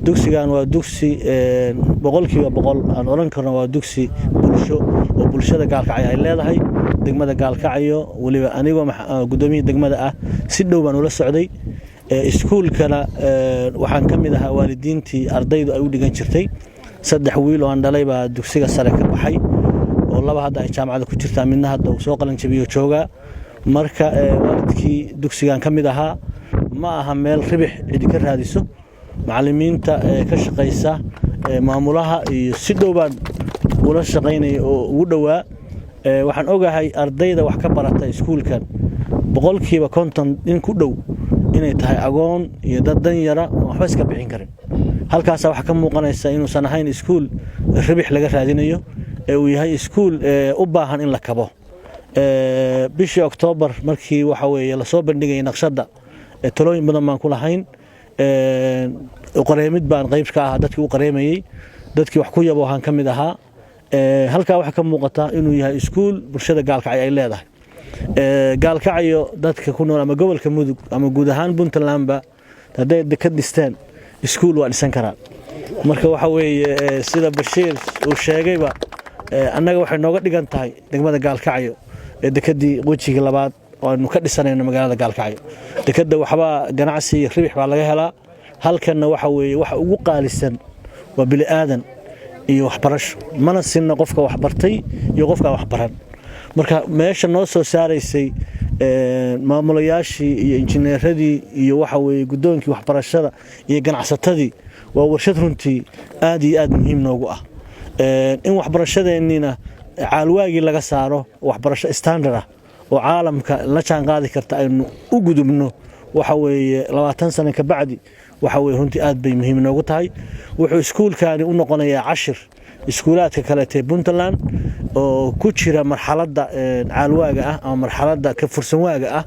dugsigan waa dugsi boqolkiiba boqol aan oran karno waa dugsi bulsho oo bulshada gaalkacyo ay leedahay degmada gaalkacyo waliba anigoo gudoomiyaha degmada ah si dhow baan ula socday iskuulkana waxaan kamid ahaa waalidiintii ardaydu ay u dhigan jirtay saddex wiil oo aan dhalay baa dugsiga sare ka baxay oo laba hadda ay jaamacada ku jirtaa midna hadda uu soo qalan jabiyo jooga marka waalidkii dugsigan kamid ahaa ma aha meel ribix cid ka raadiso macallimiinta ka shaqeysa maamulaha iyo si dhow baan ula shaqeynay oo ugu dhawaa waxaan ogahay ardayda wax ka barata iskuulkan boqolkiiba 50 in ku dhow inay tahay agoon iyo dad dan yara oo waxba iska bixin karin halkaas waxa ka muuqanaysa inuu san ahayn iskuul ribix laga raadinayo uu yahay iskuul u baahan in la kabo bishii October markii waxa weeye la soo bandhigay naqshada talooyin badan baan ku lahayn qareemid baan qayb ka ah dadkii u qareemayay dadkii wax ku yabo waxaan kamid ahaa halka waxa ka muuqata inuu yahay iskuul bulshada gaalkacyo ay leedahay gaalkacyo dadka ku nool ama gobolka mudug ama guud ahaan Puntland ba haday ka dhistaan iskuul waa dhisan karaan marka waxa weeye sida Bashiir uu sheegayba annaga waxay nooga dhigan tahay degmada gaalkacyo dekadii wajiga labaad oo ka dhisanayna magaalada gaalkacyo dekada waxba ganacsi ribix baa laga helaa halkana waxa weeye waxa ugu qaalisan waa bil aadan iyo waxbarasho mana sinna qofka wax bartay iyo qofka wax baran marka meesha noo soo saareysay maamulayaashii iyo injineeradii iyo waxa weeye gudoonkii waxbarashada iyo ganacsatadii waa warshad runtii aad iyo aad muhiim noogu ah in waxbarashadeennina caalwaagii laga saaro waxbarasho standard ah oo caalamka la jaan qaadi karta aynu u gudubno waxa weeye 20 sano ka bacdi waxa weeye runtii aad bay muhiim noogu tahay wuxuu iskuulkaani u noqonayaa 10 iskuulaadka kale ee Puntland oo ku jira marxaladda caalwaaga ah ama marxaladda ka fursan waaga ah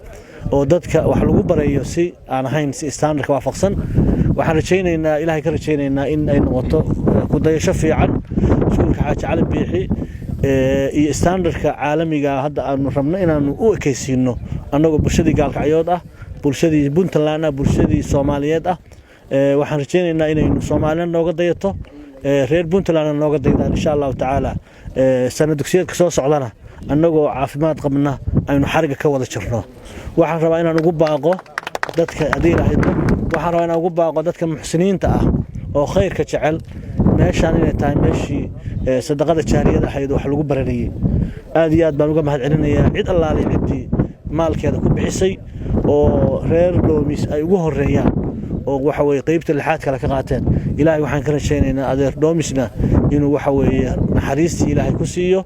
oo dadka wax lagu barayo si aan ahayn si standard ka waafaqsan waxaan rajaynaynaa ilaahay ka rajaynaynaa in ay noqoto ku dayasho fiican iskuulka Xaaji Cali Biixi iyo standardka caalamiga hadda aanu rabno inaanu u ekaysiino annagoo bulshadii gaalkacyood ah bulshadii Puntland bulshadii Soomaaliyeed ah waxaan rajaynaynaa inaynu Soomaaliland nooga dayato reer Puntland nooga dayadaan insha Allah taala sanad dugsiyeedka soo socdana annagoo caafimaad qabna aynu xariga ka wada jirno waxaan rabaa inaan ugu baaqo dadka adeeraaydo waxaan rabaa inaan ugu baaqo dadka muxsiniinta ah oo khayrka jecel meeshaan inay tahay meeshii sadaqada jaariyada ahayd wax lagu baranayay aad iyo aad baan uga mahadcelinayaa cid allaale cidii maalkeeda ku bixisay oo reer Doomis ay ugu horeeyaan oo waxa weeye qaybta lixaad kala ka qaateen ilaahay waxaan ka rajaynaynaa adeer Doomisna inuu waxa weeye naxariistii ilaahay ku siiyo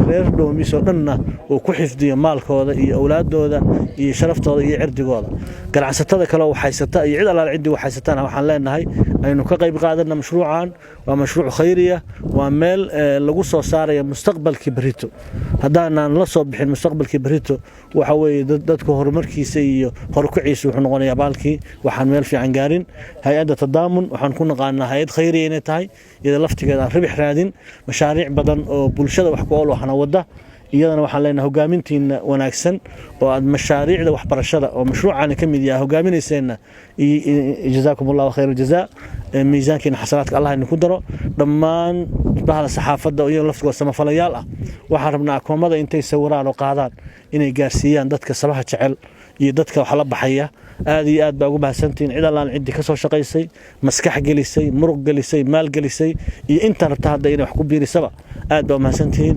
reer Doomis oo dhanna oo ku xifdiyo maalkooda iyo awlaadooda iyo sharaftooda iyo cirdigooda ganacsatada kale waxay haysataa iyo cid allaale cidii waxay haysataan waxaan leenahay aynu ka qayb qaadana mashruucan waa mashruuc khayriya waa meel lagu soo saarayo mustaqbalkii barito hadaan la soo bixin mustaqbalkii barito waxa weeye dadku horumarkiisa iyo horkuciisa wuxuu noqonayaa baalkii waxaan meel fiican gaarin hay'adda tadaamun waxaan ku naqaanaa hay'ad khayriya inay tahay iyada laftigeeda ribix raadin mashaariic badan oo bulshada wax ku ool waxna wada iyadana waxaan leenahay hogaamintiina wanaagsan oo aad mashaariicda waxbarashada oo mashruucan ka mid yahay hogaaminayseena jazaakumullahu khayral jazaa miisaankiina xasanaadka Allah inuu ku daro dhammaan bahda saxaafadda iyo laftigood samafalayaal ah waxaan rabnaa akoomada intay sawiraan oo qaadaan inay gaarsiiyaan dadka sabaha jecel iyo dadka wax la baxaya aad iyo aad baa ugu bahsantiin cid allaan cid ka soo shaqeysay maskax gelisay muruq gelisay maal gelisay iyo inta rabta hadda inay wax ku biirisaba aad baa mahadsantiin